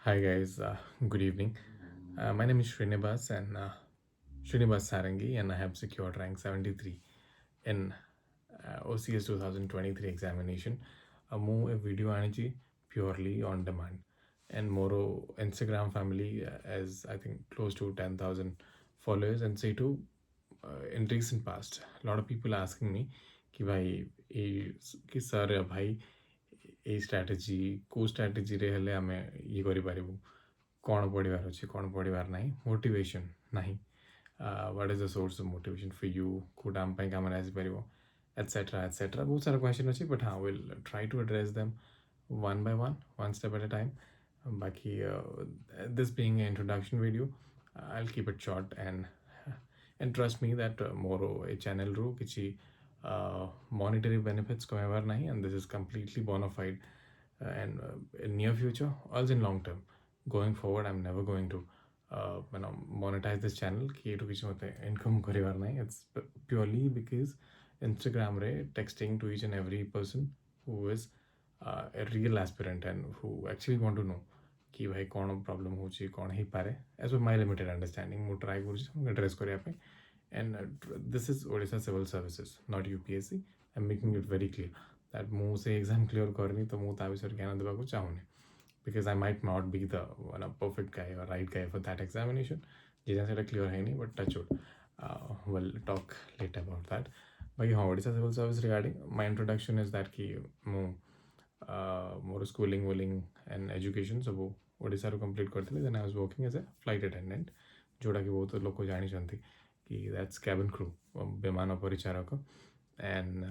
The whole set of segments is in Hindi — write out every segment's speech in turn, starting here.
Hi guys, good evening. My name is Srinibas and Srinibas Sarangi, and I have secured rank 73 in OCS 2023 examination. ମୁଁ ଏ ଭିଡ଼ିଓ ଆଣିଛି purely on demand, and ମୋର Instagram family as I think close to 10,000 followers, and say to in recent past a lot of people asking me कि भाई कि सर भाई এই স্ট্ରାଟେଜି କେଉଁ ଷ୍ଟ୍ରାଟେଜିରେ ହେଲେ ଆମେ ଇଏ କରିପାରିବୁ, କ'ଣ ପଢ଼ିବାର ଅଛି କ'ଣ ପଢ଼ିବାର ନାହିଁ, ମୋଟିଭେସନ୍ ନାହିଁ, what is the source of motivation for you, କେଉଁଟା ଆମ ପାଇଁ କାମରେ ଆସିପାରିବ, ଏଟସେଟ୍ରା ଏଟସେଟ୍ରା ବହୁତ ସାରା କ୍ୱେଶ୍ଚନ୍ ଅଛି। ବଟ୍ ହଁ, will try to address them one by one step at a time. ବାକି this being an introduction video, I'll keep it short and trust me that ମୋର ଏ ଚ୍ୟାନେଲ୍ରୁ କିଛି monetary benefits କମେଇବାର ନାହିଁ, and this is completely bona fide, and in near future also in long term going forward I'm never going to monetize this channel कि एटू किसी मते income करिवार नहीं। It's purely because Instagram रे texting to each and every person who is a real aspirant and who actually want to know कि भाई कौन प्रॉब्लम होची कौन ही पारे as per my limited understanding मु ट्राई करूँ एड्रेस करिया पे। And this is Odisha Civil Services, not UPSC. I'm making it very clear that ମୁଁ ସେ exam clear करनी तो ମୁଁ ତା विषय ज्ञान देवाको चाहूनी, because I might not be the perfect guy or right guy for that examination. जे सेटा clear है नहीं, but touch wood, we'll talk later about that. बाकी हाँ, Odisha Civil Service regarding my introduction is that कि ମୁଁ मोर स्कूलिंग वोलिंग एंड एजुकेशन सब ओडिशा रो कंप्लीट करथिले। Then I was working as a flight attendant, जोड़ा कि बहुत लोक जानिछंती कि दैट्स कैबिन क्रू, विमान Paricharak. And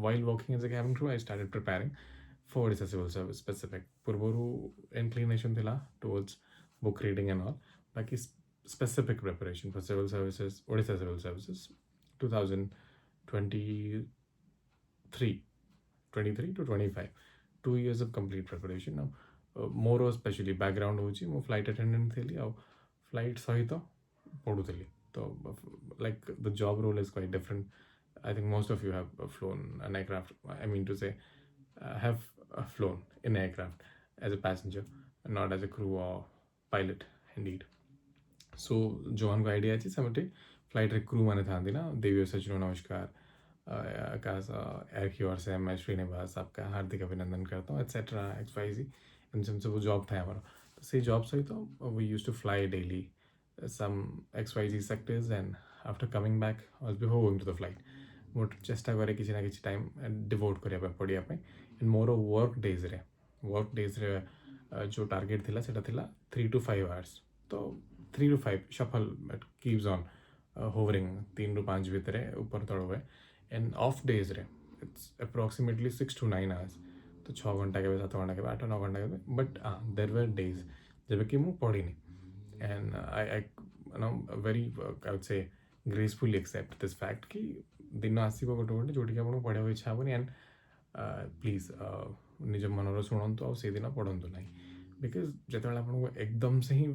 while working as a cabin crew, I started preparing for Odisha Civil Service specific. पूर्वरु inclination थिला towards book reading and all, बाकी specific preparation for civil services, Odisha Civil Services 2023 to 25, 2 years of complete preparation. Now more especially background होची मो flight attendant थिली और flight सहित पढुथिली, तो like the job role is quite different. I think most of you have flown an aircraft, I mean to say have flown in aircraft as a passenger, not as a crew or pilot indeed. So जो हमको आइडिया अच्छी समझे फ्लाइट रे क्रू माने था ना, देवी सचिनो नमस्कार, आकाश एयर की ओर से मैं श्रीनिवास आपका हार्दिक अभिनंदन करता हूँ एटसेट्रा XYZ। इन सब वो जॉब था हमारा, तो से जॉब सही तो we use to fly daily some XYZ sectors, and after coming back or before going to the flight ମୁଁ ଚେଷ୍ଟା କରେ କିଛି ନା କିଛି ଟାଇମ୍ ଡିଭୋଟ୍ କରିବା ପାଇଁ ପଢ଼ିବା ପାଇଁ। ମୋର ୱାର୍କ ଡେଜ୍ରେ ଯେଉଁ ଟାର୍ଗେଟ୍ ଥିଲା ସେଇଟା ଥିଲା 3 to 5 hours, ତ 3 to 5 shuffle keeps on hovering 3 ରୁ 5 ଭିତରେ ଉପର ତଳ ହୁଏ। एंड ऑफ डेज रे इट्स अप्रोक्सीमेटली 6 to 9 hours, तो 6 घंटा के 7 घंटा के 8 9 घंटा के। बट हाँ, देर वर डेज जब कि मुझे पढ़ी, and I very I would say gracefully accept this fact कि दिन आसो गोटे गोटे जोटि आपको पढ़ाई इच्छा हेनी, एंड प्लीज निज मनर शुणु आउ से दिन पढ़ु ना, बिकज जो आपको एकदम से ही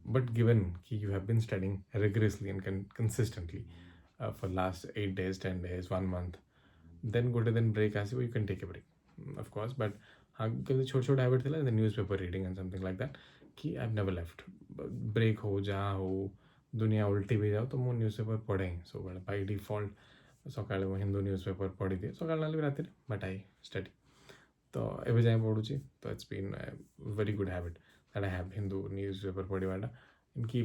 बट गिवन कि you have been studying rigorously and consistently for last 8 days 10 days 1 month, then गोटे दिन ब्रेक आसो, you can take a break of course. But हाँ, छोटे छोटे हैबिट थिला, news paper reading and something like that कि आई नेवर लेफ्ट। ब्रेक हो जहाँ हो दुनिया उल्टी भी जाओ तो मुझे न्यूज़ पेपर पढ़े ही सब बाय डिफॉल्ट। सकाଳେ ମୁଁ ହିନ୍ଦୁ ନ୍ୟୁଜ୍ ପେପର୍ ପଢ଼ିଦିଏ, ସକାଳେ ନହେଲେ ବି ରାତିରେ, ବଟ୍ ଆଇ ଷ୍ଟଡି। ତ ଏବେ ଯାଏଁ ପଢ଼ୁଛି, ତ it's been very good habit that I have Hindu newspaper ପଢ଼ିବାଟା, କି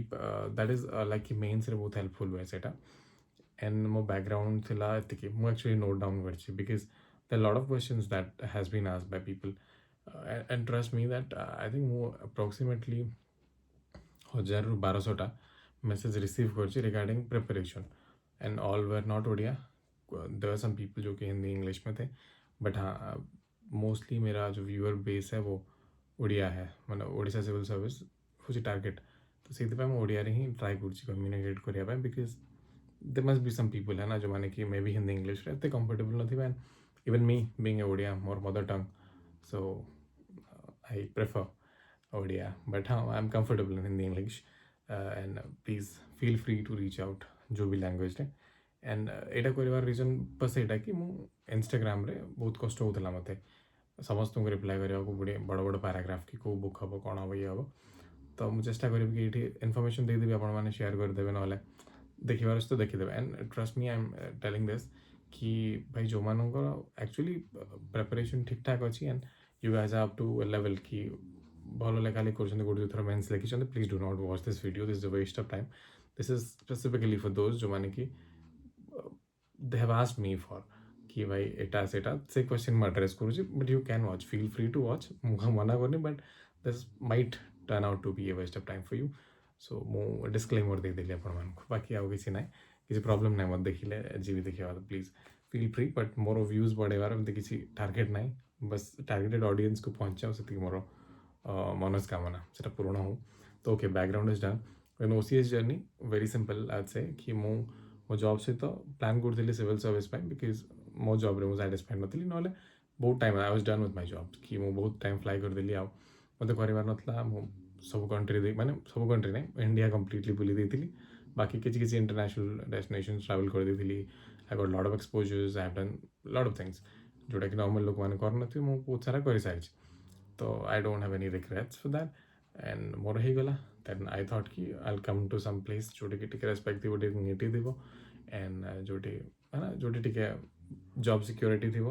ଦ୍ୟାଟ୍ ଇଜ୍ ଲାଇକ୍ କି ମେନ୍ସରେ ବହୁତ ହେଲ୍ପଫୁଲ୍ ହୁଏ ସେଇଟା। एंड मो बैकग्राउंड थिला एतिकी मु एक्चुअली नोट डाउन करछि, because there lot of questions that has been asked by people, and trust me that I think मु अप्रोक्सीमेटली 1000 ରୁ 1200टा मैसेज रिसीव करछि regarding preparation, and all were not Odia. There are some people जो कि हिंदी इंग्लिश में थे, बट हाँ मोस्टली मेरा जो व्यूअर बेस है वो ओडिया है, मतलब ओडिशा सिविल सर्विस हूँ टार्गेट, तो से ओडिया रे ही ट्राई कर कम्युनिकेट करने, because there must be some people है ना जो माने कि मे बी हिंदी इंग्लिश रहते कंफर्टेबल नहीं, and even me being a Odia मोर mother tongue, so I prefer Odia, but हाँ I am comfortable in Hindi English, and please feel free to reach out जो भी लैंग्वेज रे। एंड यहाँ कर रीजन बस यहाँ कि इंस्टाग्राम रे बहुत कष्ट होता मत समस्त को रिप्लाई करने को बड़े बड़ बड़ पैराग्राफ कि कौ बुक हम कौन हम ये हम तो मुझे चेष्टा करी कि ये इनफर्मेशन देदेवी आपण मैंने शेयर करदे ना देखिबार अच्छे तो देखीदेवे and trust me I am telling this कि भाई जो मानकर एक्चुअली प्रिपरेशन ठीक ठाक अच्छी and you guys have to a level कि भल लेखाली कर गोटे थर मेन्स लिखिं please do not watch this video this is a waste of time this is specifically for those जो मैंने कि they have asked me for कि भाई एटा सेटा से क्वेश्चन मैं एड्रेस करूँ but you can watch feel free to watch मना करनी but this might turn out to be a waste of time for you so मु डिस्क्लेमर देदेली आपण बाकी आउ किसी ना किसी प्रॉब्लम ना मत देखिले जी भी देखा प्लीज फील फ्री बट मोर व्यूज बढ़ेबार एमती किसी टार्गेट ना बस टार्गेटेड ऑडियंस को पहुँचाओ से मोर मनोस्कामना से पूर्ण हो तो okay background is done an OCS journey very simple आज से कि मो जॉब सहित प्लान करी सिविल सर्विस बिकज मो जॉब रे साटिस्फाइड नी ना बहुत time I was done with my job कि मु बहुत टाइम फ्लाई करदेली आ मत कर नाला सब कंट्री माने सब कंट्री नहीं इंडिया कम्प्लीटली बुली देती बाकी किसी इंटरनेशनल डेस्टिनेशन ट्रावेल कर देती I got lot of exposures I have done lot of things जोटा कि नॉर्मल लोक मैंने कर बहुत सारा कर सारी तो I don't have any regrets for that and मोर हो गला देन आई थॉट कि I will come to some place जोटी कि रेस्पेक्ट थी डिग्निटी थी एंड जोटी है ना जोटी टी जॉब सिक्योरिटी थी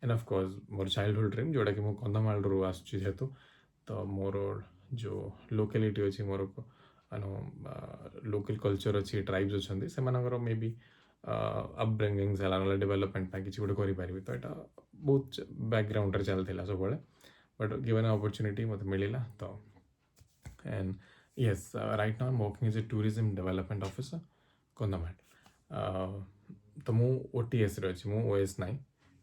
एंड ऑफ कोर्स मोर चाइल्डहुड ड्रीम जोटा कि कंधमाल रू आसुची जेहेतु तो मोर जो लोकेलिटी अच्छी मोर लोकल कल्चर अच्छी ट्राइब्स अच्छा से मे बी अपब्रिंगिंग्स है डेवलपमेंट किसी गोटे करें तो यहाँ बहुत बैकग्राउंड चलता सब बट गिवन अपॉर्चुनिटी मत मिलला तो and yes right now working as a tourism development officer Kandhamal तो मु ओटीएस अच्छी मु ओएस ना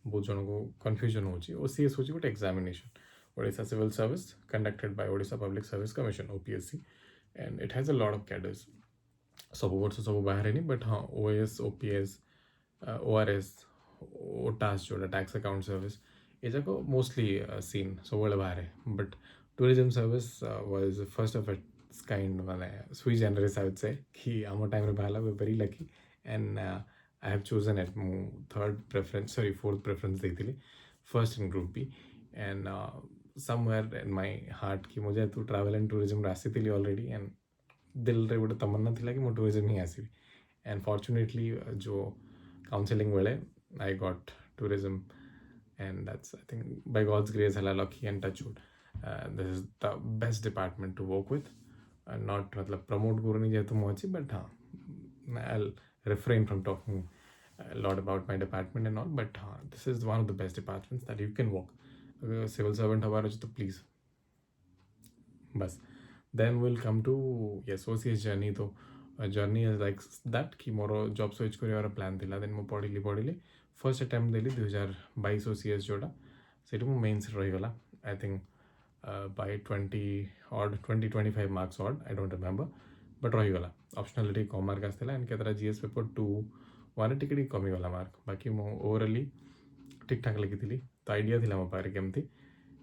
बहुत जन को कन्फ्यूजन हो ओसीएस हूँ गोटे examination Odisha civil service conducted by Odisha public service commission OPSC and it has a lot of cadres सब वर्ष सब बाहर नहीं बट हाँ ओएस ओपीएस ओआरएस ओटास जोटा टैक्स अकाउंट सर्विस ये जाक मोस्टली सीन सब बाहर but tourism service was first of its kind माने सुई जनरस आई वुड से कि आम टाइम बाहर very lucky and I have chosen at मु third preference sorry fourth preference देती first in group B and somewhere in my heart कि मुझे तो ट्रैवल एंड टूरिज्म आसी थी ऑलरेडी एंड दिल रे गोटे तमन्ना थिला कि मो टूरिज्म ही आसबि एंड फॉर्चुनेटली जो काउंसलिंग बेले I got tourism and that's I think by God's grace हला lucky and touchwood this is the best department to work with not मतलब प्रमोट करूनी जेहेतु मु अच्छी बट हाँ आई refrain from talking a lot about my department and all but this is one of the best departments that you can work अगर civil servant हमारा तो please बस then we'll come to yes OCS journey तो journey is like that कि मोर job switch कर प्लान थिला then मैं पढ़ी फर्स्ट अटेम्प्ट देली 2022 OCS जोटा से मेन्स रहीगला I think by 20-25 marks odd I don't remember but रहीगला ऑप्शनल टी कम मार्क आसला एंड केतरा जीएस पेपर 2 टी कमीगला मार्क बाकी मो ओवरअली ठीक ठाक लिखी तो आइडिया थी मो पाखे केमती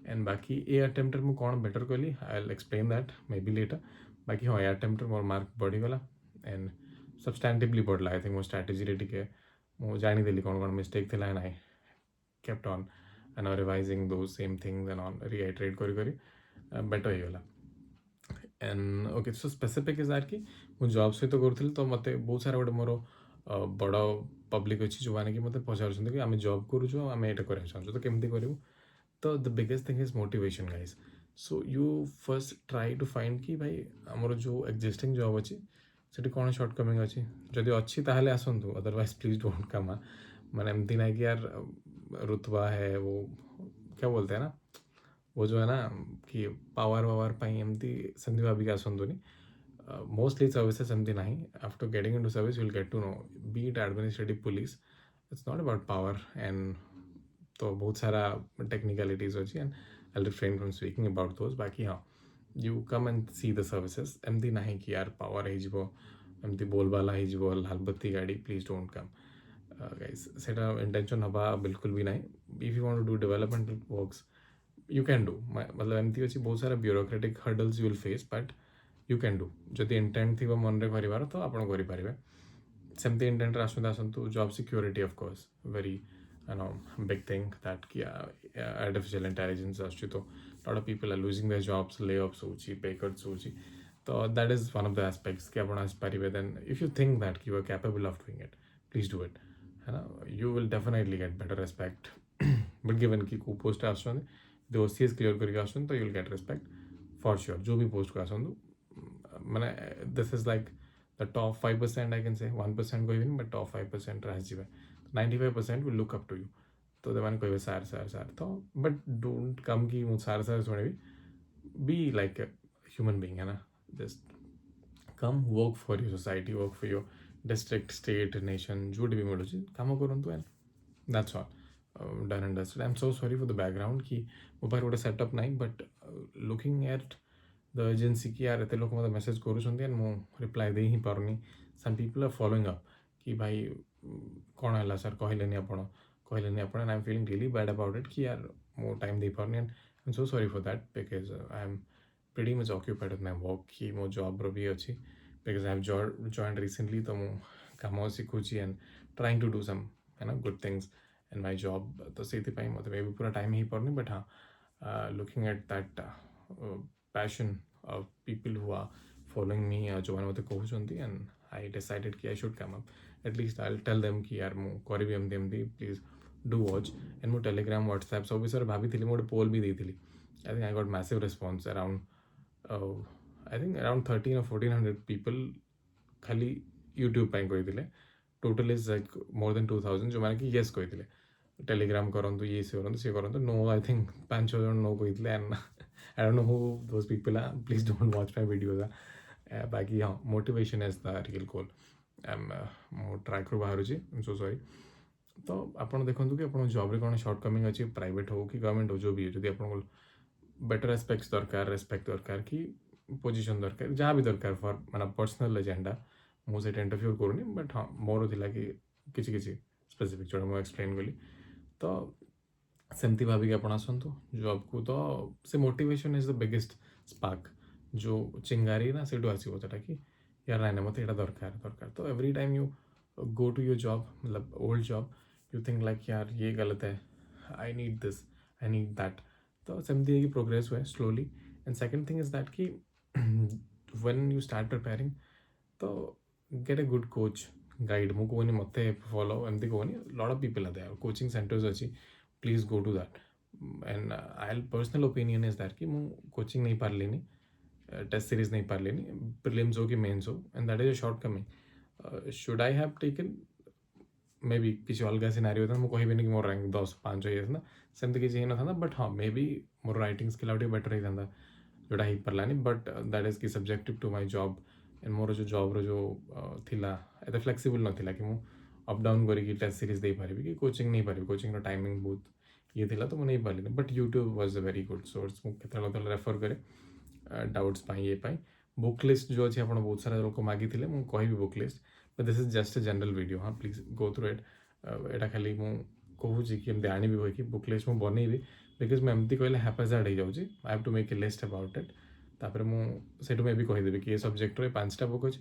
एंड बाकी ए अटेम्प्टर मु कौन बेटर कली I will explain that may be later बाकी हाँ ए अटेम्प्टर मोर मार्क बढ़ीगला एंड सब्सटैंटिवली बढ़ला आई थिंक मो स्ट्राटेजी टे मु जानीदेली कौन कौन मिस्टेक थी and I kept on and revising दो same things and on reiterate करी बेटर होगला and okay so specific is that कि मु जॉब सहित करूँ तो मत बहुत सारा गोटे मोर बड़ पब्लिक अच्छी जो मैंने कि मत पचार कि आम जॉब करूँ आम ये कराया चाहूँ तो केमती करूँ तो the biggest thing is motivation guys so you first try to find कि भाई आमर जो एक्जिस्टिंग जॉब अच्छी से कौन सर्टकमिंग अच्छी जदि अच्छी ताहले आसतु अदरवाइज प्लीज डोंट कम मैंने एमती ना कि यार रुतबा है वो क्या बोलते हैं ना वो जो है ना कि पावर वावर पाई एमती सेमती भाविक आसतुनि मोस्टली सर्विसेस एमती ना after getting into service will get to know be it administrative police it's not about power and तो बहुत सारा टेक्निकलिटीज अच्छी and I refrain from speaking about those बाकी हाँ you come and see the services एमती ना कि यार पावर होमती बोलबाला हो लाल बत्ती गाड़ी प्लीज डोंट कम गाइस सेटा इंटेंशन हवा बिल्कुल भी ना if you want to do developmental works you can do मतलब एमती अच्छी बहुत सारा bureaucratic hurdles you will face but you can do जदि इंटेंट थी मन में कर तो आप करेंगे सेमती इंटेंट आसतु job security of course very big thing that artificial intelligence astuchi, to lot of people are losing their jobs, layoffs hochi, pay cuts hochi. So that is one of the aspects ki apna asiparibe. Then if you think that you are capable of doing it, please do it. You will definitely get better respect. But given ki ko post aସୁଛନ୍ତି, the OCS clear କରିକି ଆସୁଛନ୍ତି, ତ you will get respect for sure. जो भी post को ଆସନ୍ତୁ, ମାନେ this is like the top 5%, I can say 1% କହିବିନି, but top 5% ରେ ଆସିଯିବେ, 95% will look up to you. ତ ସେମାନେ କହିବେ ସାର୍ ସାର୍ ସାର୍, ତ but don't come କି ମୁଁ ସାର୍ ସାର୍ ଶୁଣିବି. Be like a human being, है ना. Just come work for your society, work for your district, state, nation, ଯୋଉଠି ବି ମିଳୁଛି କାମ କରନ୍ତୁ, and that's all. Done and dusted. I'm so sorry for the background कि ମୋ ପାଖରେ ଗୋଟେ setup ନାହିଁ, but looking at the urgency कि यार ଏତେ ଲୋକ ମୋତେ message କରୁଛନ୍ତି and ମୁଁ reply ଦେଇ ହିଁ ପାରୁନି. Some people are following up कि ଭାଇ କ'ଣ ହେଲା ସାର୍ କହିଲେନି ଆପଣ, and I'm feeling really bad about it कि यार ମୁଁ time ଦେଇପାରୁନି, and I'm so sorry for that because I'm pretty much occupied with my work कि ମୋ job ର ବି ଅଛି, because I have joined recently, ତ ମୁଁ କାମ ଶିଖୁଛି and trying to do some good things in my job. ତ ସେଇଥିପାଇଁ ମୋତେ ଏବେ ପୁରା time ହେଇପାରୁନି, but looking at that passion of people who are following me, ଯୋଉମାନେ ମୋତେ କହୁଛନ୍ତି, and I decided कि I should come up. At least I'll tell them कि यार ମୁଁ କରିବି ଏମିତି, please do watch. And ମୁଁ Telegram, WhatsApp ସବୁ ବିଷୟରେ ଭାବିଥିଲି, ମୁଁ ଗୋଟେ poll ବି ଦେଇଥିଲି. I think I got massive response around I think around 13 or 1400 people ଖାଲି YouTube ପାଇଁ କହିଥିଲେ. Total is like more than 2000 ଯୋଉମାନେ କି yes କହିଥିଲେ, Telegram କରନ୍ତୁ, ଇଏ ସେ କରନ୍ତୁ, ସିଏ କରନ୍ତୁ. No, I think 5-6 ଜଣ no କହିଥିଲେ, and I don't know who those people are. Please don't watch my videos. ବାକି ହଁ, motivation is the real goal. ମୁଁ ଟ୍ରାକ୍ରୁ ବାହାରୁଛି, I'm so sorry. ତ ଆପଣ ଦେଖନ୍ତୁ କି ଆପଣଙ୍କ ଜବ୍ରେ କ'ଣ ସର୍ଟ କମିଂ ଅଛି, ପ୍ରାଇଭେଟ୍ ହଉ କି ଗଭର୍ଣ୍ଣମେଣ୍ଟ ହଉ, ଯେଉଁ ବି ଯଦି ଆପଣଙ୍କୁ ବେଟର ଆସ୍ପେକ୍ଟସ୍ ଦରକାର, ରେସ୍ପେକ୍ଟ ଦରକାର, କି ପୋଜିସନ୍ ଦରକାର, ଯାହା ବି ଦରକାର ଫର୍ ମାନେ ପର୍ସନାଲ୍ ଏଜେଣ୍ଡା, ମୁଁ ସେଇଟା ଇଣ୍ଟରଫିୟର କରୁନି, ବଟ୍ ହଁ ମୋର ଥିଲା କି କିଛି ସ୍ପେସିଫିକ୍ ଯେଉଁଟା ମୁଁ ଏକ୍ସପ୍ଲେନ୍ କଲି, ତ ସେମିତି ଭାବିକି ଆପଣ ଆସନ୍ତୁ ଜବ୍କୁ. ତ ସେ motivation is the biggest spark, ଯେଉଁ ଚିଙ୍ଗାରି ନା ସେଇଠୁ ଆସିବ, ସେଇଟା କି ୟାର ନାଇଁ ମୋତେ ଏଇଟା ଦରକାର. ତ every time you go to your job, मतलब old job, you think like यार ये गलत है, I need this, I need that. तो सेमती है कि progress हुआ है slowly. And second thing is that कि when you start preparing, तो get a good coach, guide. ମୁଁ କହୁନି ମୋତେ follow ଏମିତି କହୁନି, lot of people are there, coaching centers ଅଛି, please go to that. And I'll personal opinion is that कि ମୁଁ coaching नहीं ପାରିଲିନି, test series नहीं ପାରିଲିନି, prelims हो कि mains हो, and that is a shortcoming. Should I have taken maybe କିଛି ଅଲଗା ସିନାରିଓ ହେଇଥାନ୍ତା, ମୁଁ କହିବିନି କି ମୋର ରାଙ୍କ 10-5 ହେଇଯାଇଥାନ୍ତା, ସେମିତି କିଛି ହେଇନଥାନ୍ତା, ବଟ୍ ହଁ ମେ ବି ମୋର ରାଇଟିଂ ସ୍କିଲ୍ ଆଉ ଟିକେ ବେଟର୍ ହେଇଥାନ୍ତା, ଯେଉଁଟା ହେଇପାରିଲାନି. ବଟ୍ ଦ୍ୟାଟ୍ ଇଜ୍ କି subjective to my job. And ମୋର ଯେଉଁ ଜବ୍ର ଯେଉଁ ଥିଲା ଏତେ ଫ୍ଲେକ୍ସିବୁଲ୍ ନଥିଲା କି ମୁଁ ଅପ୍ ଡାଉନ୍ କରିକି ଟେଷ୍ଟ ସିରିଜ୍ ଦେଇପାରିବି କି କୋଚିଂ ନେଇପାରିବି. କୋଚିଂର ଟାଇମିଂ ବହୁତ ଇଏ ଥିଲା, ତ ମୁଁ ନେଇପାରିଲିନି. But YouTube was a very good source. ମୁଁ କେତେବେଳେ ରେଫର୍ କରେ ଡାଉଟ୍ସ ପାଇଁ, ଇଏ ପାଇଁ. ବୁକ୍ ଲିଷ୍ଟ ଯେଉଁ ଅଛି, ଆପଣ ବହୁତ ସାରା ଲୋକ ମାଗିଥିଲେ, ମୁଁ କହିବି book list, but this is just a general video. हाँ, please go through it. ଏଇଟା ଖାଲି ମୁଁ କହୁଛି କି ଏମିତି ଆଣିବି କହିକି ବୁକ୍ ଲିଷ୍ଟ ମୁଁ ବନେଇବି, ବିକଜ୍ ମୁଁ ଏମିତି କହିଲେ ହାପାଜାର୍ଡ଼ ହେଇଯାଉଛି. I have to make a list about it. ତାପରେ ମୁଁ ସେଇଠୁ ମେ ବି କହିଦେବି କି ଏ ସବଜେକ୍ଟରେ 5ଟା ବୁକ୍ ଅଛି.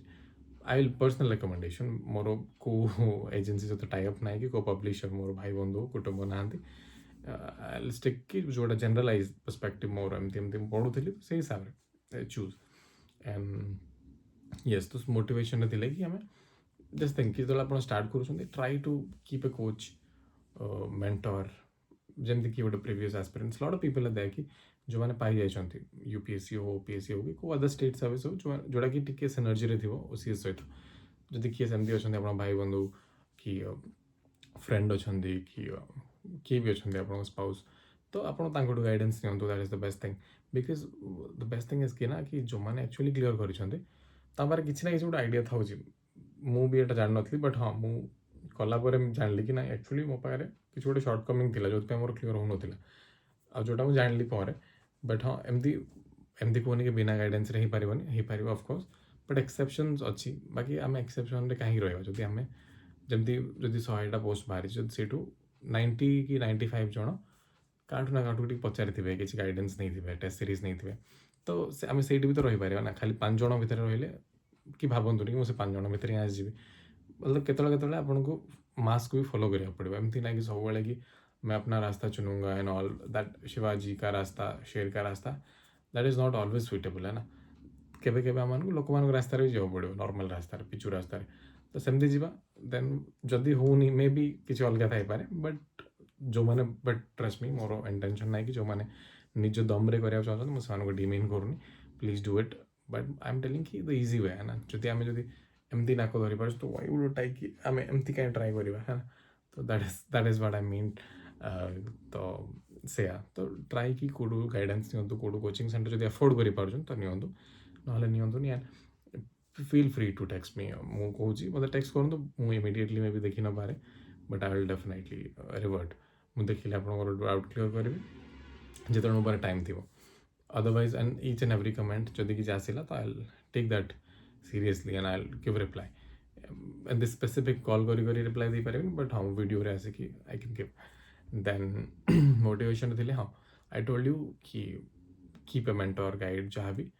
ଆଇ ୱିଲ୍ ପର୍ସନାଲ୍ ରେକମେଣ୍ଡେସନ୍, ମୋର କେଉଁ ଏଜେନ୍ସି ସହିତ ଟାଇଅପ୍ ନାହିଁ କି କେଉଁ ପବ୍ଲିସର ମୋର ଭାଇ ବନ୍ଧୁ କୁଟୁମ୍ବ ନାହାନ୍ତି. ଆଇ ୱିଲ୍ ଷ୍ଟିକ୍ କି ଯେଉଁଟା ଜେନେରାଲାଇଜ୍ ପର୍ସପେକ୍ଟିଭ୍ ମୋର ଏମିତି ମୁଁ ପଢ଼ୁଥିଲି, ସେଇ ହିସାବରେ ଚୁଜ୍. ୟେସ୍, ତ ମୋଟିଭେସନ୍ରେ ଥିଲେ କି ଆମେ just think ଯେତେବେଳେ ଆପଣ ଷ୍ଟାର୍ଟ କରୁଛନ୍ତି, ଟ୍ରାଇ ଟୁ କିପ୍ ଏ କୋଚ୍, ମେଣ୍ଟର, ଯେମିତିକି ଗୋଟେ ପ୍ରିଭିୟସ୍ ଆସ୍ପିରାଣ୍ଟସ୍, ଲଟ୍ ଅଫ୍ ପିପଲ୍ ଆର୍ କି ଯେଉଁମାନେ ପାଇଯାଇଛନ୍ତି UPSC ହଉ, OPSC ହଉ କି କେଉଁ ଅଦର ଷ୍ଟେଟ୍ ସର୍ଭିସ୍ ହଉ, ଯେଉଁଟାକି ଟିକେ ସିନର୍ଜିରେ ଥିବ OCS ସହିତ. ଯଦି କିଏ ସେମିତି ଅଛନ୍ତି, ଆପଣ ଭାଇ ବନ୍ଧୁ କି ଫ୍ରେଣ୍ଡ ଅଛନ୍ତି, କି କିଏ ବି ଅଛନ୍ତି ଆପଣଙ୍କ ସ୍ପାଉସ୍, ତ ଆପଣ ତାଙ୍କଠୁ ଗାଇଡ଼େନ୍ସ ନିଅନ୍ତୁ. That is the best thing. Because the best thing is କି ନା କି ଯେଉଁମାନେ ଆକ୍ଚୁଆଲି କ୍ଲିୟର୍ କରିଛନ୍ତି, ତା ପାଖରେ କିଛି ନା କିଛି ଗୋଟେ ଆଇଡ଼ିଆ ଥାଉଛି. ମୁଁ ବି ଏଇଟା ଜାଣିନଥିଲି, ବଟ୍ ହଁ ମୁଁ କଲା ପରେ ଜାଣିଲି କି ନାଇଁ, ଆକ୍ଚୁଆଲି ମୋ ପାଖରେ କିଛି ଗୋଟେ ସର୍ଟ କମିଂ ଥିଲା, ଯେଉଁଥିପାଇଁ ମୋର କ୍ଲିୟର୍ ହେଉନଥିଲା, ଆଉ ଯେଉଁଟା ମୁଁ ଜାଣିଲି ପରେ. ବଟ୍ ହଁ, ଏମିତି କହୁନି କି ବିନା ଗାଇଡ଼େନ୍ସରେ ହେଇପାରିବନି, ହେଇପାରିବ ଅଫକୋର୍ସ, ବଟ୍ ଏକ୍ସେପସନ୍ସ ଅଛି. ବାକି ଆମେ ଏକ୍ସେପସନ୍ରେ କାହିଁକି ରହିବା? ଯଦି ଆମେ ଯେମିତି ଯଦି 100ଟା ପୋଷ୍ଟ ବାହାରିଛି, ଯଦି ସେଇଠୁ 90 କି 95 ଜଣ କାହାଠୁ ନା କାହାଠୁ ଟିକେ ପଚାରିଥିବେ, କିଛି ଗାଇଡ଼େନ୍ସ ନେଇଥିବେ, ଟେଷ୍ଟ ସିରିଜ୍ ନେଇଥିବେ, ତ ଆମେ ସେଇଠି ବି ତ ରହିପାରିବା ନା. ଖାଲି 5 ଜଣ ଭିତରେ ରହିଲେ କି ଭାବନ୍ତୁନି କି ମୁଁ ସେ 5 ଜଣ ଭିତରେ ହିଁ ଆସିଯିବି. କେତେବେଳେ ଆପଣଙ୍କୁ मास को भी फॉलो करने पड़ेगा। एमती ना कि सब कि मैं अपना रास्ता चुनूंगा एंड ऑल दैट शिवाजी का रास्ता शेर का रास्ता that is not always suitable है ना। केबे केबे आम लोक रास्तार भी जाओ पड़ो नॉर्मल रास्तार पिचु रास्तार तो सेमती जीवा देन जदि होनी मे बी किसी अलग थाईपे बट जो मैंने बट ट्रस्ट मी मोर इंटेंशन ना कि जो मैंने निज दम्रे कराया चाहते मुझे डिमेन करूनी please do it but I am telling कि द इजी वे है ना जदि आम जदि एमती नाक धरी पार्छ तो वाई वुड टाइक कि आम एमती कहीं ट्राए करवा है ना। तो that is what I mean. तो से तो ट्राए कि कौटू गाइडेंस नियंतु कौटू कोचिंग सेंटर जदि अफोर्ड कर पार्छन तो नियंतु ना नियंतुनी and feel free to text me मु कहूँ मतलब टेक्स्ट करूँ मुझे इमिडिएटली मे भी देखी न पारे but I will definitely revert मुझे देखिले आप डाउट क्लियर करी जो मो पारे टाइम थी otherwise and each and every comment जदि किसी आसला तो I will take that seriously and I will give reply and this specific call करी रिप्लाई दे पारे बट हाँ वीडियो रे आसिक I can give then motivation थी हाँ आई टोल्ड यू कि कीप ए मेंटर गाइड जहाँ भी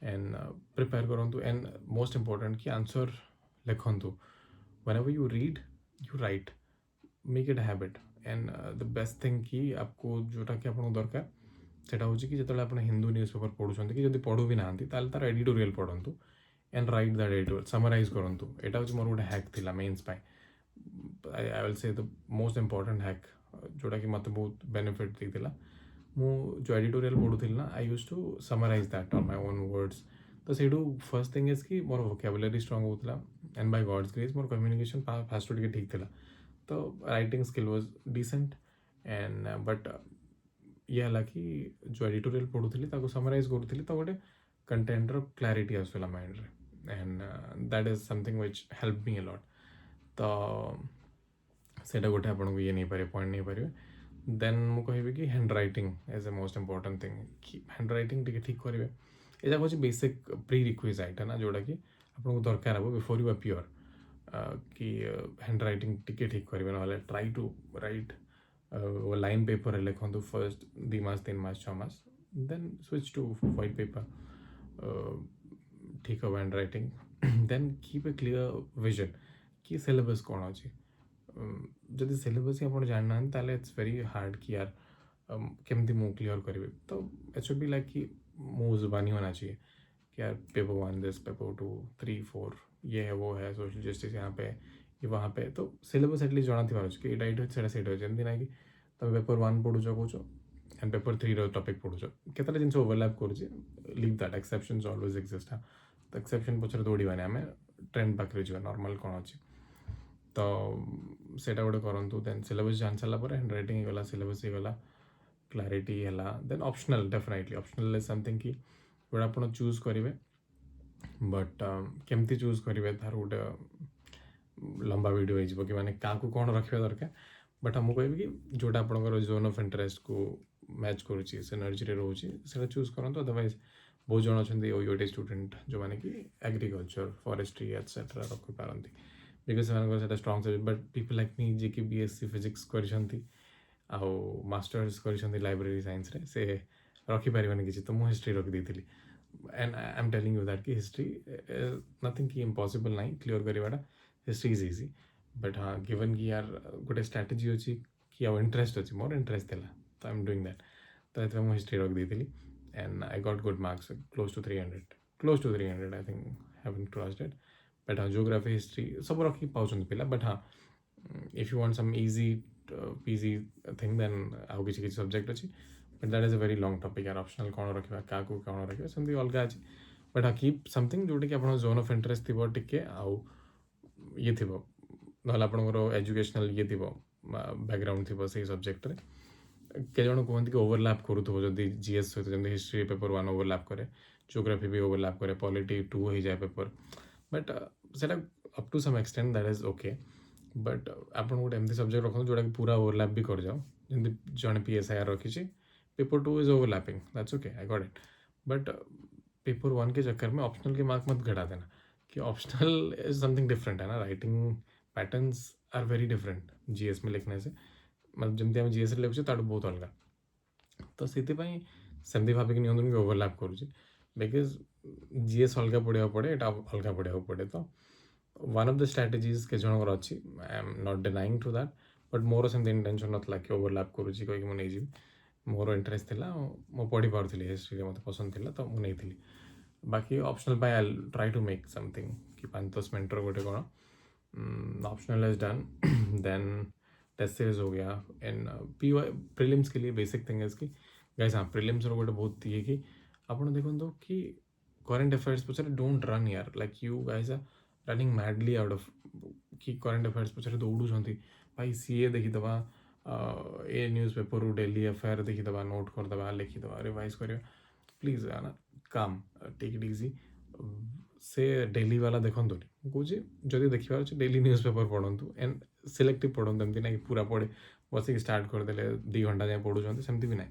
एंड प्रिपेयर करूँ एंड मोस्ट इम्पोर्टेंट कि आंसर लिखु whenever you read you write make it habit and the best thing कि आपको जोटा कि आपको दरकार सेटा हूँ कि जो आप हिंदू न्यूज़ पेपर पढ़ुं कि जब पढ़ु भी ना तार एडिटोरियल पढ़ु and write that editorial summarise करूँ यहाँ हूँ मोर गोटे हैक थिला mains I will say the most important hack जोटा कि मत बहुत बेनिफिट देता मु जो एडिटोरियल पढ़ुली ना I use to summarise that on my own words तो से फर्स्ट थिंग इज कि मोर वोकैबुलरी स्ट्रंग होता एंड बाय गॉड्स ग्रेस मोर कम्युनिकेशन फास्ट ठीक थिला तो writing skill was decent and but ये है कि जो एडिटोरियल पढ़ुली समराइज करूँ तो गोटे कंटेंटर क्लारिटी आसूला माइंड रे and that is something which help me a lot तो सेटा गोटे आपको ये नहीं पारे पॉइंट नहीं पारे देन मु कहि कि handwriting as a most important thing कि हैंड रईटिंग टी ठीक करेंगे यहाँ हूँ बेसिक प्री रिक्विजाइट है ना जोटा कि आपको दरकार हे बिफोर यू अपियर कि हैंड रईटिंग टी ठीक करेंगे ना try to write line paper लिखु फर्स्ट 2 मास 3 मास 6 मास then switch to white paper ठीक हम handwriting then keep a clear vision कि सिलेबस कौन अच्छी जदि सिलेबस ही आप जानना ताले इट्स वेरी हार्ड कि यार केमती मु क्लीयर करी तो इट शुड बी लाइक कि मु जुबानी होना चाहिए कि यार पेपर 1 दिस पेपर 2 3 4 ये है वो है सोशल जस्टिस यहाँ पे ये वहाँ पे तो सिलेबस एटलिस्ट जाना थी कि एटा से सेट होती ना कि तुम पेपर 1 पढ़ुच कौच एंड पेपर 3 टॉपिक पढ़ुच केतटा जिन ओवरलैप कर leave that exceptions always exist हाँ तो एक्सेप्शन पछरे दौड़ानी आम ट्रेंड पाखे जा नॉर्मल कौन अच्छी तो सेटा गोटे करूँ देन सिलेबस जान सारापर हैंड रईटिंग गला सिलेबस गला क्लारिटी है then optional definitely optional is something कि जोड़ा आप चूज करेंगे बट केमती चूज करेंगे तार गोटे लंबा वीडियो हो कि मैंने क्या कौन रखा दरकार बट मुझे कहबी कि जोटा आप जोन ऑफ इंटरेस्ट को मैच करुच्ची सिनर्जी रोचे से चूज करूँ अदरवाइज बहुत जन अच्छा ओयूटी स्टूडेंट जो मैंने कि एग्रीकल्चर फॉरेस्ट्री एटसेट्रा रखिपारती बिकज से strong subject but people like me जी कि बीएससी फिजिक्स कर मास्टर्स कर लाइब्रेरी साइंस रे से रखिपारे किसी तो मुझे हिस्ट्री रखी and I am telling you that कि हिस्ट्री नथिंग कि इम्पॉसिबल ना क्लीयर करवाटा हिस्ट्री इज इजी बट हाँ गिवन कि यार गोटे स्ट्राटेजी अच्छी कि आउ इंटरेस्ट अच्छी मोर इंटरेस्ट था तो आई एम डूइंग दैट तो ये मुझे हिस्ट्री रखी and I got good marks close to 300 I think having crossed it but हाँ जियोग्राफी हिस्ट्री सब रखी पाँच पिला बट हाँ if you want some easy PG thing then आउ किसी सब्जेक्ट अच्छी but that is a very long topic यार ऑप्शनल कौन रखा क्या कौन रखा सेमती अलग अच्छी बट हाँ कीप समथिंग जोटा कि आप जोन ऑफ इंटरेस्ट थी टिके आउ ये थी ना आपंकर एजुकेशनल ये थी बैकग्राउंड थी से सब्जेक्ट के जन कहते कि ओवरलैप करूँ जदि जीएस सहित जमी हिस्ट्री पेपर 1 ओवरलैप करे जियोग्राफी भी ओवरलैप करे पॉलिटी 2 हो जाए paper but say up to some extent that is okay but आप गोटे एमती सब्जेक्ट रखते जोटा कि पूरा ओवरलैप भी कर जाओ जमी जड़े PSIR रखी paper 2 is overlapping that's okay I got it but paper 1 के चक्कर में ऑप्शनल के मार्क मत घटा देना कि ऑप्शनल इज समथिंग डिफरेंट है ना writing patterns are very different GS में लिखने से मतलब जमी आम जीएस लिखुचे ताठू बहुत अलग तो से भाविक नहीं ओवरलैप करुँच बिकज जीएस अलग पढ़ा पड़े यहाँ अलग पढ़ा पड़े तो one of the strategies के जनकर अच्छी I am not denying to that but मोर सेमती इंटेंशन नाला कि ओवरलैप करुँची कहीं मुझे नहीं मोर इंटरेस्ट थी मो पढ़ी पार्थी हिस्ट्री मत पसंद थी तो मुझे बाकी optional I try to make something कि 5-10 मिनट गोटे कौन optional is done then test series हो गया एंड पी प्रिलिम्स के लिए बेसिक थिंग कि गाइस हाँ प्रिलिम्स गोटे बहुत ये कि आप देखो कि करेन्ट अफेयर्स पचारे डोंट रन यार like you guys are running madly out of कि करेन्ट अफेयर्स पचारे दौड़ुंट भाई सीए देखीदे a news paper daily affair देखीदे नोट करदे लिखिदे रिवाइज कर प्लीज ना काम टेक इट इजी से डेली वाला देखो कौच जदि देखिए डेली न्यूज़ पेपर पढ़ु एंड सिलेक्टिव पढ़ु एमती ना कि पूरा पढ़े बस स्टार्ट करदे 2 घंटा जाए पढ़ुं सेमती भी ना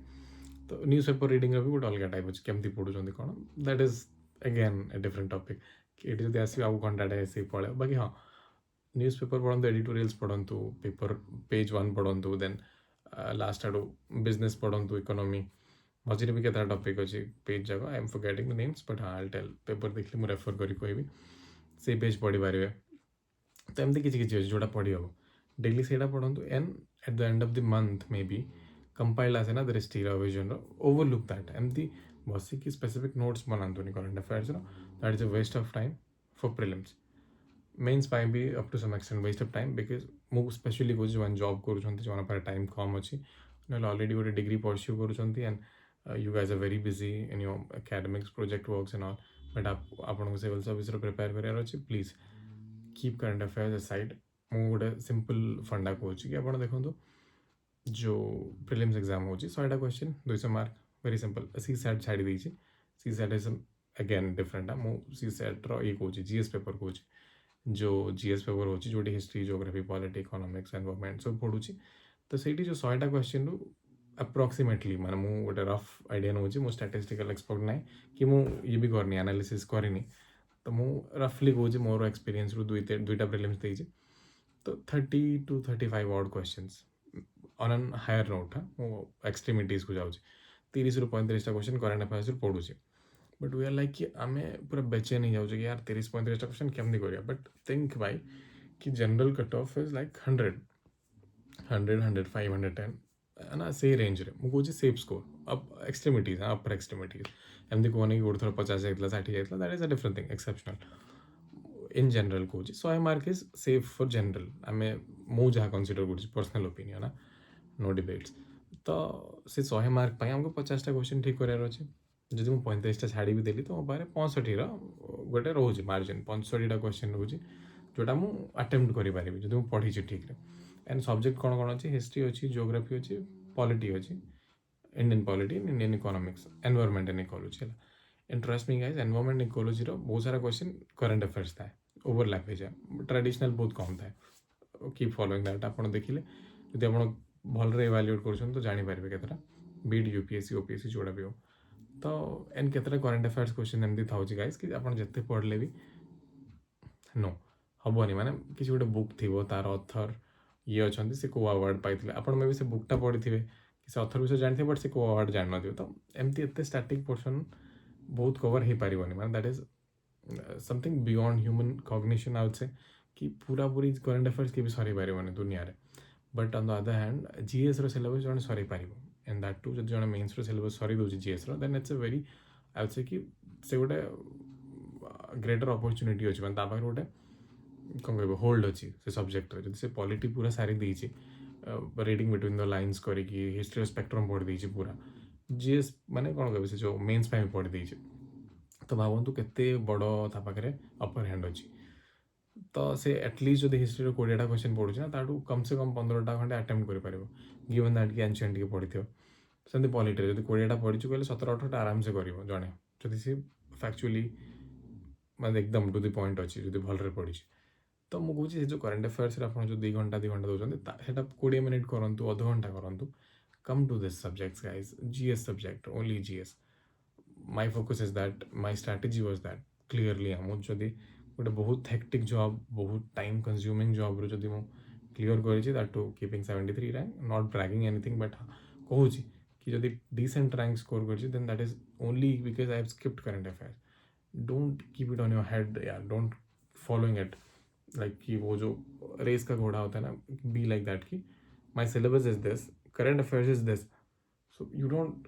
तो न्यूज़ पेपर रीडिंग भी गोटे अलग टाइप अच्छे केमती पढ़ुं कौन that is again a different topic कि ये आस घंटाटे आस पड़े बाकी हाँ न्यूज़ पेपर पढ़ु एडिटोरियल्स पढ़ु पेपर पेज 1 पढ़ु देन लास्ट आड़ बिजनेस पढ़ु इकोनॉमी मझे भी केतटा टॉपिक अच्छी पेज जाक I am forgetting the names but हाँ आई टेल पेपर देखली मुझे रेफर करी कहबी से पेज पढ़ी पारे तो एमती किसी अच्छे जोटा पढ़ी हम डेली से पढ़ु and at the end of the month may be compiled आसे ना दृष्टि विजन ओवरलुक दैट एमती बसिक स्पेसिफिक नोट्स बनातुनि current affairs that is a waste of time for prelims mains भी up to some extent waste of time because मुझे स्पेशली कौन जो जॉब कर टाइम कम अच्छी ना ऑलरेडी गोटे डिग्री परस्यू कर and you guys are very busy in your academics project works and all but आपको सिविल सर्विस प्रिपेयर करार अच्छे please keep current affairs aside मुझे गोटे सिंपल फंडा कहूँ कि आप देखो जो प्रिलिम्स एग्जाम हो 100टा question 200 mark very simple CSAT छाड़ी देती CSAT is again different मुझे सी सैट्र ये कहूँ जीएस पेपर कहूँ जो जीएस पेपर हो जो history geography polity economics environment सब पढ़ुची तो से जो 100टा क्वेश्चन रु अप्रोक्सीमेटली माने मु गोटे रफ आइडिया नौ मो स्टैटिस्टिकल एक्सपर्ट ना कि मु ये भी करनी एनालिसिस करनी तो मु रफली कहूँ मोर एक्सपीरियंस रु दुईटा प्रिलिम्स देइछि तो 30 to 35 odd questions on an higher note हाँ मु एक्सट्रीमिटीज को जाऊँ 30 ରୁ 35टा क्वेश्चन करेन्ट अफेयर्स पढ़ुचे बट वी आर लाइक कि आम पूरा बेचे नहीं जाऊँ कि यार 30-35टा क्वेश्चन केमती करिया बट थिंक भाई कि general cut off is like 100 510 ना से रेंज रे मुझे कौन सेफ स्कोर अप एक्सट्रीमिटीज हाँ अपर एक्सट्रीमिटीज एमती कहनी कि गोटे थर 50 जाता 60 जाता that is a different thing exceptional in general कौच 100 mark is safe for general आम मु जहाँ कनसीडर कर पर्सनल ओपिनियन ना नो डिबेट्स तो से 100 मार्क आमको 50टा क्वेश्चन ठीक करार अच्छे जब मुझे 35टा छाड़ी भी देली तो मो पारे 65 गोटे रोचे मार्जिन 65टा क्वेश्चन रोचे जोटा मुझे अटेम्प्ट करें जो मुझे पढ़ी ठीक रे एंड सब्जेक्ट कौन कौन अच्छी हिस्ट्री अच्छी जियोग्राफी अच्छी पॉलिटी अच्छी Indian polity Indian economics environment and ecology है interest me guys environment ecology बहुत सारा क्वेश्चन करेन्ट अफेयर्स था ओवरलैप हो जाए ट्रेडिशनल बहुत कम था कीप फॉलोइंग दैट आप देखिले जब आप भल इवाल्युएट कर तो जानीपारे केतटा बीट यूपीएससी ओपीएससी जोड़ा भी हो तो एंड केतटा करेन्ट अफेयर्स क्वेश्चन एमती था गाइज कि आप जिते पढ़ले भी नो हेनी माने किसी गोटे बुक थी तार ऑथर ये अच्छा से कौ अवार्ड पाई आप मे भी से बुकटा पढ़ी थे कि से ऑथर विषय जानते बट से कौ अवार्ड जान न तो एमती एत स्टैटिक पोर्शन बहुत कवर हो पारे माने that is something beyond human cognition out से कि पूरा पूरी करेन्ट अफेयर्स के भी सर पारे दुनिया रे but on the other hand GS रो सिलेबस जन सर पार एंड दैट टू जब जन मेन्स रो सिलेबस सरी दूसरी जीएस रो then it's a very I say कि से गोटे ग्रेटर अपॉर्चुनिटी अच्छे मैंने पाखे गोटे कौन कह होल्ड अच्छी से सब्जेक्ट जब से पॉलिटी पूरा सारी देती रीडिंग बिटवीन द लाइन्स करी हिस्ट्री स्पेक्ट्रम पढ़ी देती पूरा जीएस माने कौन कह से जो मेन्स भी पढ़ी देती तो भावतु केते बड़ ता पाखे अपर हैंड अच्छी तो से एटलिस्ट जो हिस्ट्री 20टा क्वेश्चन पढ़ुचे ना ताठू कम से कम 15टा खंडे अटेम्प्ट कर गिवन दैट कि एनशिएंट के पढ़ी सेमती पॉलिटी जब 20टा पढ़ी कहले 17-18टा आराम से कर जड़े जदि सी फैक्चुअली मतलब एकदम टू द पॉइंट अच्छी जो भलरे पढ़ी तो मुझे जो करेन्ट अफेयर्स आप जो 2 घंटा दौरान से 20 मिनट करूँ अध घंटा करूँ come to this subjects guys GS subject only GS my focus is that my strategy was that clearly मुझे गोटे बहुत हेक्टिक जॉब बहुत टाइम कंज्यूमिंग जॉब रू जदि क्लीयर करी that to keeping 73 rank not bragging anything but कहूँ कि जदि डिसेंट रैंक स्कोर कर then that is only because I have skipped current affairs don't keep it on your head या डोंट फॉलोइंग इट लाइक कि वो जो रेस का घोड़ा होता है ना, बी लाइक दैट कि my syllabus is this, current affairs is this. So you don't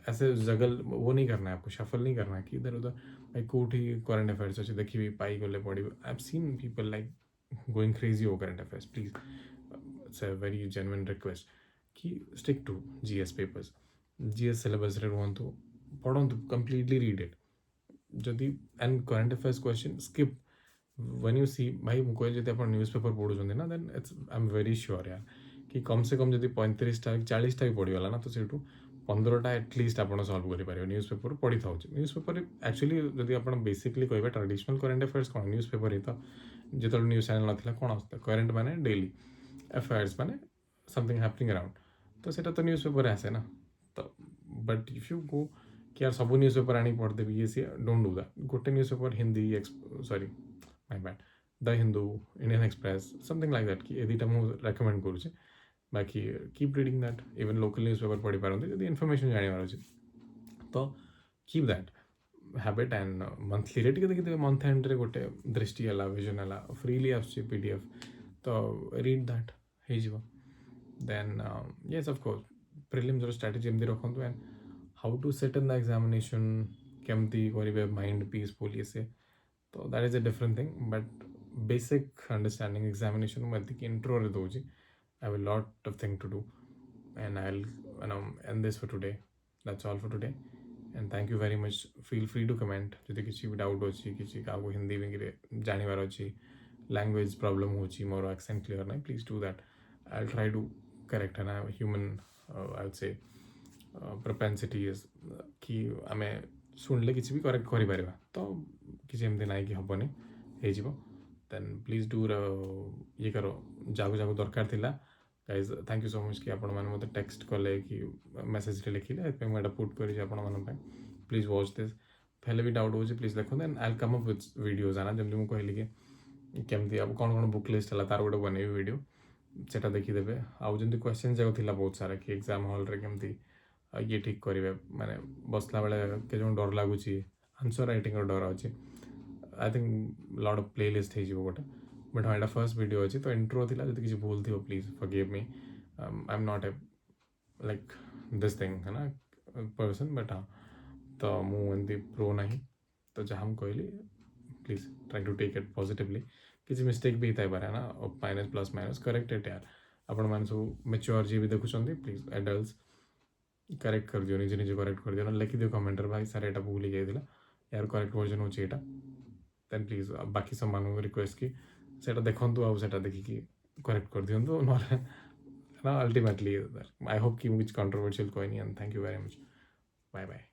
ऐसे जगल वो नहीं करना है आपको, शफल नहीं करना है कि इधर उधर भाई कोठी करंट अफेयर्स अच्छे देखिए पाई गले पड़ी. I have seen people like going crazy ओ current affairs. Please it's a very genuine request कि stick to GS papers. GS syllabus रे रुहतु, पढ़तु, कंप्लीटली रीड इट. जदि and current affairs question skip when you see भाई मुझे कहले जब आप न्यूज़ पेपर पढ़ुଛନ୍ତି ना, then it's I am very sure यार कि कम से कम जब 35टा 40टा भी पढ़ीगला ना, तो सेठू 15टा एटलिस्ट आप सल्व कर न्यूज़ पेपर पढ़ी था. न्यूज़ पेपर एक्चुअली जब आप बेसिकली कहे ट्रेडिशनल करंट अफेयर्स कौन, न्यूज़ पेपर ही तो जो न्यूज़ चैनल ना कौन आसता करंट माने डेली अफेयर्स माने समथिंग हैपनिंग अराउंड, तो सेटा तो न्यूज़ पेपर आसे ना. तो बट इफ यू गो कि यार सब न्यूज़ पेपर आनी पढ़देवी ये सी, डोंट डू दैट. गोटे news paper Hindi sorry my bad the Hindu, Indian express, something like that कि ये दुटा मुझे रेकमेंड करुचे. बाकी keep reading that. Even local news paper पढ़ी पारते जब इनफर्मेशन जानिबार अच्छे, तो keep that habit. And monthly रे देखिए मंथ एंड रे गोटे दृष्टि है, विजन है, फ्रीली आसुची पीडीएफ, तो रीड दैट हो. Then yes of course prelims रो स्ट्रेटजी एमती रखु. And how to set in the examination केमती करेंगे माइंड पीसफुल ये से, तो that is a different thing. But basic understanding examination मुझे इंट्रो रे दूसरी. I have a lot of thing to do, and I'll end this for today. That's all for today, and thank you very much. Feel free to comment যদি কিছু ডাউট ଅଛି, କିଛି କାହାକୁ ହିନ୍ଦୀ ବିଙ୍ଗରେ ଜାଣିବାର ଅଛି, language problem ହେଉଛି, ମୋର accent clear ନାହିଁ, please do that. I'll try to correct. and human I would say propensity is कि ଆମେ ଶୁଣିଲେ କିଛି ବି କରେକ୍ଟ କରିପାରିବା, ତ କିଛି ଏମିତି ନାହିଁ କି ହେବନି, ହେଇଯିବ. देन प्लीज डू ये करो जागु जागु दरकार थिला. Guys thank you so much कि आपण मैंने मतलब टेक्स्ट कले कि मेसेज लिखिले, मुझे पुट कर आपण. Please watch this. पहले भी डाउट हो प्लीज देखो. Then I come up with videos आना जमी मुझे कहली कि केमती अब कौन कौन बुक लिस्ट है तार गोटे बनैबी वीडियो, सेटा देखीदे. आउ जमी क्वेश्चन जाक थिला बहुत सारा कि एग्जाम हॉल रे केमती ये ठीक करेंगे, माने बसला बेले के जो डर लगुच, आंसर राइटिंग डर अच्छे. I think lot of playlist हो गोटे. बट हाँ यहाँ फर्स्ट वीडियो अच्छी, तो इंट्रो थिला जब किसी भूल थी please forgive me. I am not a like this thing है ना पर्सन. बट हाँ तो मुझे प्रो ना, तो जहाँ कहली please try to take it positively. किसी मिस्टेक भी होता है ना, minus plus minus correct it यार. आपण मैंने सब मेच्योर जी भी देखुं प्लीज एडल्ट्स करेक्ट कर दियो, निजे निजे करेक्ट कर दियो, लिखिदियो कमेंटर भाई सर यहाँ भूल जाइए यार करेक्ट वर्जन हो यहाँ. देन प्लीज बाकी सब मानू रिक्वेस्ट कि सेटा देखंतु आउ सेटा देखिकी करेक्ट कर दियंतु ना. अल्टीमेटली आई होप कि मुझे कंट्रोवर्शियल कोई नहीं. And thank you very much. Bye bye.